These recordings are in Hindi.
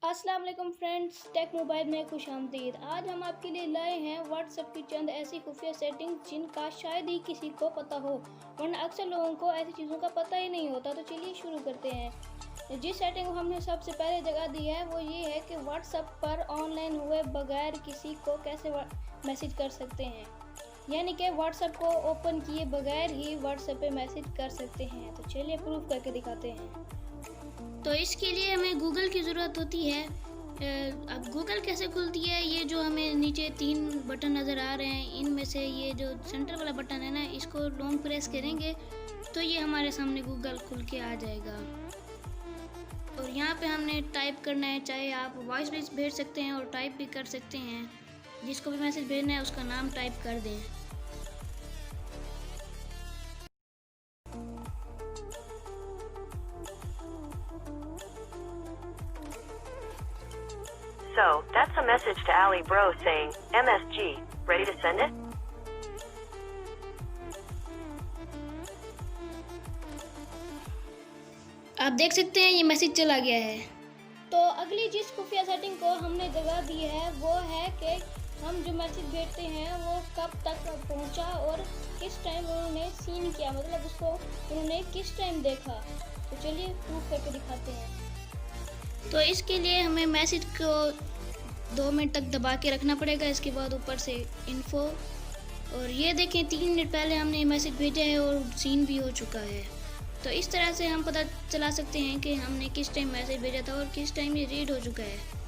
अस्सलाम वालेकुम फ्रेंड्स, टेक मोबाइल में खुशामदीद। आज हम आपके लिए लाए हैं व्हाट्सएप की चंद ऐसी खुफिया सेटिंग्स जिनका शायद ही किसी को पता हो, वरना अक्सर लोगों को ऐसी चीज़ों का पता ही नहीं होता। तो चलिए शुरू करते हैं। जिस सेटिंग को हमने सबसे पहले जगह दी है वो ये है कि व्हाट्सएप पर ऑनलाइन हुए बगैर किसी को कैसे मैसेज कर सकते हैं, यानी कि व्हाट्सएप को ओपन किए बगैर ही व्हाट्सएप पे मैसेज कर सकते हैं। तो चलिए प्रूफ करके दिखाते हैं। तो इसके लिए हमें गूगल की ज़रूरत होती है। अब गूगल कैसे खुलती है, ये जो हमें नीचे 3 बटन नज़र आ रहे हैं, इनमें से ये जो सेंटर वाला बटन है ना, इसको लॉन्ग प्रेस करेंगे तो ये हमारे सामने गूगल खुल के आ जाएगा। और यहाँ पे हमने टाइप करना है, चाहे आप वॉइस भी भेज सकते हैं और टाइप भी कर सकते हैं। जिसको भी मैसेज भेजना है उसका नाम टाइप कर दें। So, that's a message to Ali Bro saying, MSG, ready to send it? आप देख सकते हैं ये मैसेज चला गया है। तो अगली जिस खुफिया सेटिंग को हमने जगह दी है वो है कि हम जो मैसेज भेजते हैं वो कब तक पहुंचा और किस टाइम उन्होंने सीन किया, मतलब उसको उन्होंने किस टाइम देखा। तो चलिए प्रूफ करके दिखाते हैं। तो इसके लिए हमें मैसेज को 2 मिनट तक दबा के रखना पड़ेगा। इसके बाद ऊपर से इन्फो, और ये देखें 3 मिनट पहले हमने मैसेज भेजा है और सीन भी हो चुका है। तो इस तरह से हम पता चला सकते हैं कि हमने किस टाइम मैसेज भेजा था और किस टाइम ये रीड हो चुका है।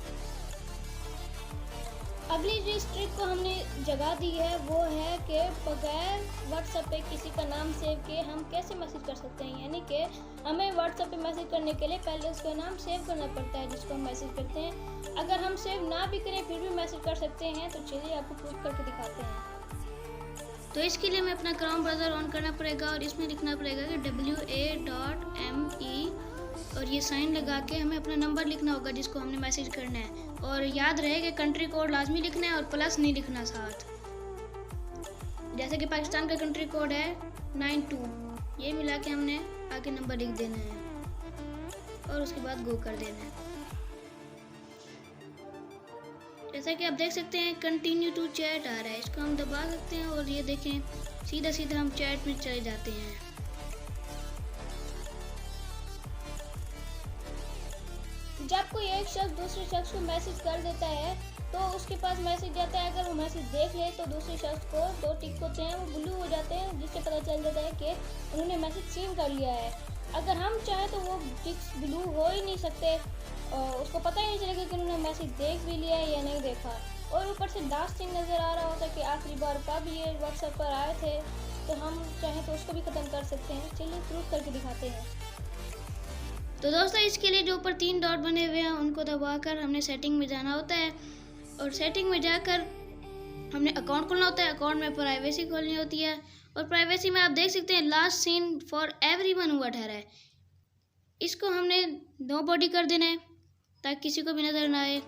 अगली जिस ट्रिक को हमने जगह दी है वो है कि बगैर व्हाट्सएप पे किसी का नाम सेव किए हम कैसे मैसेज कर सकते हैं, यानी कि हमें व्हाट्सएप पे मैसेज करने के लिए पहले उसका नाम सेव करना पड़ता है जिसको हम मैसेज करते हैं। अगर हम सेव ना भी करें फिर भी मैसेज कर सकते हैं। तो चलिए आपको प्रूफ करके दिखाते हैं। तो इसके लिए हमें अपना क्रोम ब्राउज़र ऑन करना पड़ेगा और इसमें लिखना पड़ेगा कि WA.ME और ये साइन लगा के हमें अपना नंबर लिखना होगा जिसको हमने मैसेज करना है। और याद रहे कि कंट्री कोड लाजमी लिखना है और प्लस नहीं लिखना साथ। जैसे कि पाकिस्तान का कंट्री कोड है 92, ये मिला के हमने आगे नंबर लिख देना है और उसके बाद गो कर देना है। जैसा कि आप देख सकते हैं कंटिन्यू टू चैट आ रहा है, इसको हम दबा सकते हैं और ये देखें सीधा सीधा हम चैट में चले जाते हैं। जब कोई एक शख्स दूसरे शख्स को मैसेज कर देता है तो उसके पास मैसेज जाता है। अगर वो मैसेज देख ले तो दूसरे शख्स को 2 टिक होते हैं, वो ब्लू हो जाते हैं, जिससे पता चल जाता है कि उन्होंने मैसेज सीन कर लिया है। अगर हम चाहें तो वो टिक्स ब्लू हो ही नहीं सकते, उसको पता ही नहीं चलेगा कि उन्होंने मैसेज देख भी लिया है या नहीं देखा। और ऊपर से डार्क सिंह नज़र आ रहा होता है कि आखिरी बार कब ये व्हाट्सएप पर आए थे, तो हम चाहें तो उसको भी ख़त्म कर सकते हैं। चलिए प्रूफ करके दिखाते हैं। तो दोस्तों इसके लिए जो ऊपर 3 डॉट बने हुए हैं उनको दबाकर हमने सेटिंग में जाना होता है और सेटिंग में जाकर हमने अकाउंट खोलना होता है। अकाउंट में प्राइवेसी खोलनी होती है और प्राइवेसी में आप देख सकते हैं लास्ट सीन फॉर एवरीवन हुआ ठहरा है, इसको हमने नो बॉडी कर देना है ताकि किसी को भी नज़र ना आए।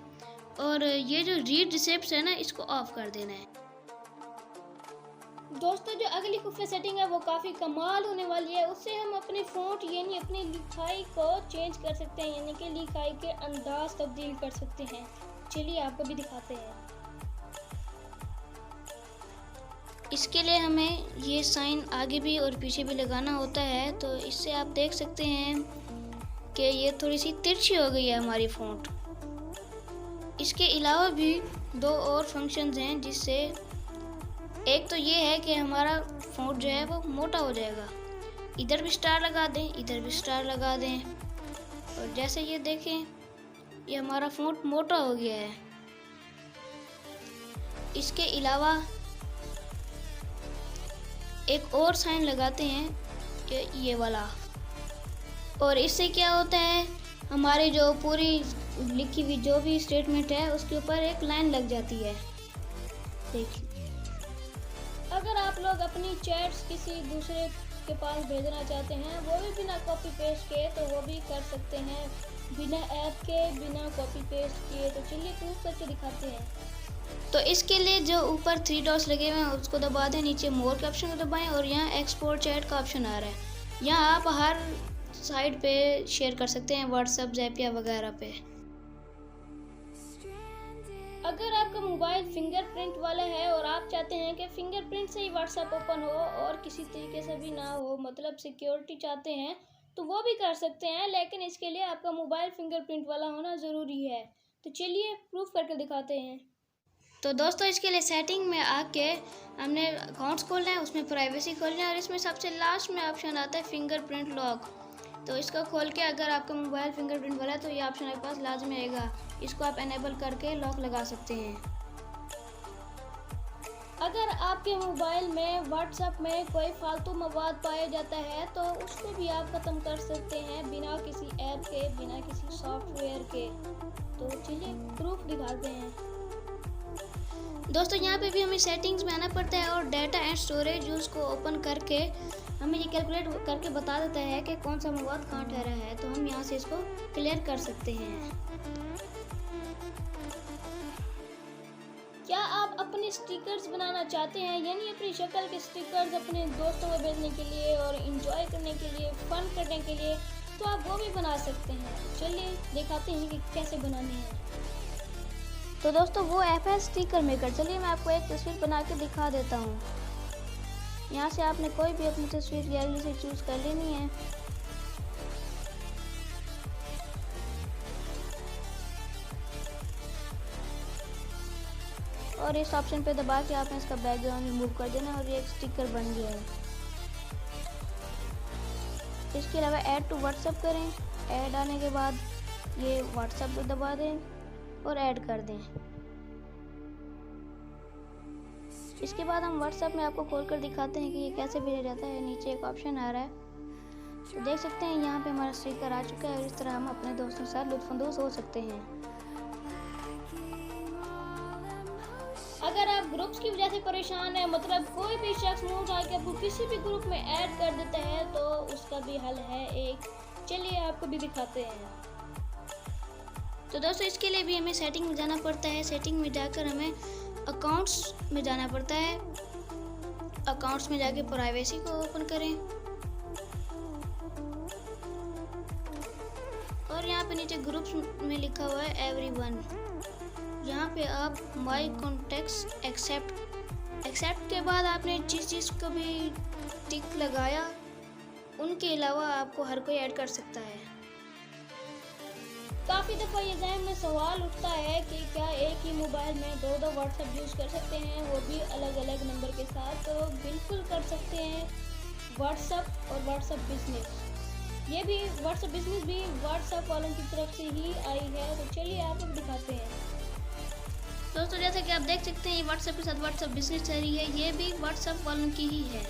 और ये जो रीड रिसिप्ट्स है ना, इसको ऑफ कर देना है। दोस्तों जो अगली खुफिया सेटिंग है वो काफ़ी कमाल होने वाली है। उससे हम अपने फ़ॉन्ट यानी अपनी लिखाई को चेंज कर सकते हैं, यानी कि लिखाई के अंदाज तब्दील कर सकते हैं। चलिए आपको भी दिखाते हैं। इसके लिए हमें ये साइन आगे भी और पीछे भी लगाना होता है। तो इससे आप देख सकते हैं कि ये थोड़ी सी तिरछी हो गई है हमारी फ़ॉन्ट। इसके अलावा भी 2 और फंक्शंस हैं, जिससे एक तो ये है कि हमारा फ़ॉन्ट जो है वो मोटा हो जाएगा। इधर भी स्टार लगा दें, इधर भी स्टार लगा दें, और जैसे ये देखें ये हमारा फ़ॉन्ट मोटा हो गया है। इसके अलावा एक और साइन लगाते हैं कि ये वाला, और इससे क्या होता है हमारी जो पूरी लिखी हुई जो भी स्टेटमेंट है उसके ऊपर एक लाइन लग जाती है। देखिए अगर आप लोग अपनी चैट्स किसी दूसरे के पास भेजना चाहते हैं वो भी बिना कॉपी पेस्ट के, तो वो भी कर सकते हैं बिना ऐप के, बिना कॉपी पेस्ट किए। तो चलिए प्रूफ करके दिखाते हैं। तो इसके लिए जो ऊपर 3 डॉट्स लगे हुए हैं उसको दबा दें, नीचे मोर के ऑप्शन को दबाएं और यहाँ एक्सपोर्ट चैट का ऑप्शन आ रहा है। यहाँ आप हर साइट पे शेयर कर सकते हैं, व्हाट्सएप, ज़ैपिया वगैरह पे। अगर आपका मोबाइल फिंगरप्रिंट वाला है और आप चाहते हैं कि फिंगरप्रिंट से ही व्हाट्सएप ओपन हो और किसी तरीके से भी ना हो, मतलब सिक्योरिटी चाहते हैं, तो वो भी कर सकते हैं, लेकिन इसके लिए आपका मोबाइल फिंगरप्रिंट वाला होना ज़रूरी है। तो चलिए प्रूफ करके दिखाते हैं। तो दोस्तों इसके लिए सेटिंग में आके हमने अकाउंट्स खोलना है, उसमें प्राइवेसी खोलना है और इसमें सबसे लास्ट में ऑप्शन आता है फिंगरप्रिंट लॉक। तो इसको खोल के अगर आपका मोबाइल फिंगरप्रिंट वाला है तो ये ऑप्शन आपके पास लाजमी आएगा। इसको आप एनेबल करके लॉक लगा सकते हैं। अगर आपके मोबाइल में व्हाट्सएप में कोई फालतू मवाद पाया जाता है तो उसको भी आप ख़त्म कर सकते हैं बिना किसी ऐप के, बिना किसी सॉफ्टवेयर के। तो चलिए प्रूफ दिखाते हैं। दोस्तों यहाँ पे भी हमें सेटिंग्स में आना पड़ता है और डाटा एंड स्टोरेज यूज़ को ओपन करके हमें ये कैलकुलेट करके बता देता है कि कौन सा मवाद कहाँ ठहरा है। तो हम यहाँ से इसको क्लियर कर सकते हैं। क्या आप अपने स्टिकर्स बनाना चाहते हैं, यानी अपनी शक्ल के स्टिकर्स अपने दोस्तों को भेजने के लिए और इंजॉय करने के लिए, फन करने के लिए, तो आप वो भी बना सकते हैं। चलिए दिखाते हैं कि कैसे बनाने हैं। तो दोस्तों वो ऐप है स्टिकर मेकर। चलिए मैं आपको एक तस्वीर बना के दिखा देता हूँ। यहाँ से आपने कोई भी अपनी तस्वीर गैलरी से चूज़ कर लेनी है। और इस ऑप्शन पे दबा के आपने इसका बैकग्राउंड रिमूव कर देना और ये एक स्टिकर बन गया है। इसके अलावा ऐड टू व्हाट्सएप करें। ऐड आने के बाद ये व्हाट्सएप पे दबा दें और ऐड कर दें। इसके बाद हम व्हाट्सएप में आपको खोल कर दिखाते हैं कि ये कैसे भेजा जाता है। नीचे एक ऑप्शन आ रहा है, तो देख सकते हैं यहाँ पे हमारा स्टिकर आ चुका है और इस तरह हम अपने दोस्तों के साथ लुत्फानंदोज़ हो सकते हैं। अगर आप ग्रुप्स की वजह से परेशान हैं, मतलब कोई भी शख्स मुंह उठा के आपको किसी भी ग्रुप में ऐड कर देता है, तो उसका भी हल है एक। चलिए आपको भी दिखाते हैं। तो दोस्तों इसके लिए भी हमें सेटिंग में जाना पड़ता है। सेटिंग में जाकर हमें अकाउंट्स में जाना पड़ता है। अकाउंट्स में जाके प्राइवेसी को ओपन करें और यहाँ पे नीचे ग्रुप्स में लिखा हुआ है एवरीवन। यहाँ पे आप माई कॉन्टेक्ट्स एक्सेप्ट के बाद आपने जिस चीज़ को भी टिक लगाया उनके अलावा आपको हर कोई ऐड कर सकता है। काफ़ी दफ़ा ये ज़हन में सवाल उठता है कि क्या एक ही मोबाइल में दो व्हाट्सएप यूज़ कर सकते हैं, वो भी अलग अलग नंबर के साथ। तो बिल्कुल कर सकते हैं। व्हाट्सएप और व्हाट्सएप बिजनेस, ये भी व्हाट्सएप बिजनेस भी व्हाट्सएप वालों की तरफ से ही आई है। तो चलिए आपको दिखाते हैं। दोस्तों जैसे कि आप देख सकते हैं ये व्हाट्सएप के साथ व्हाट्सएप बिजनेस चल रही है, ये भी व्हाट्सएप वालों की ही है।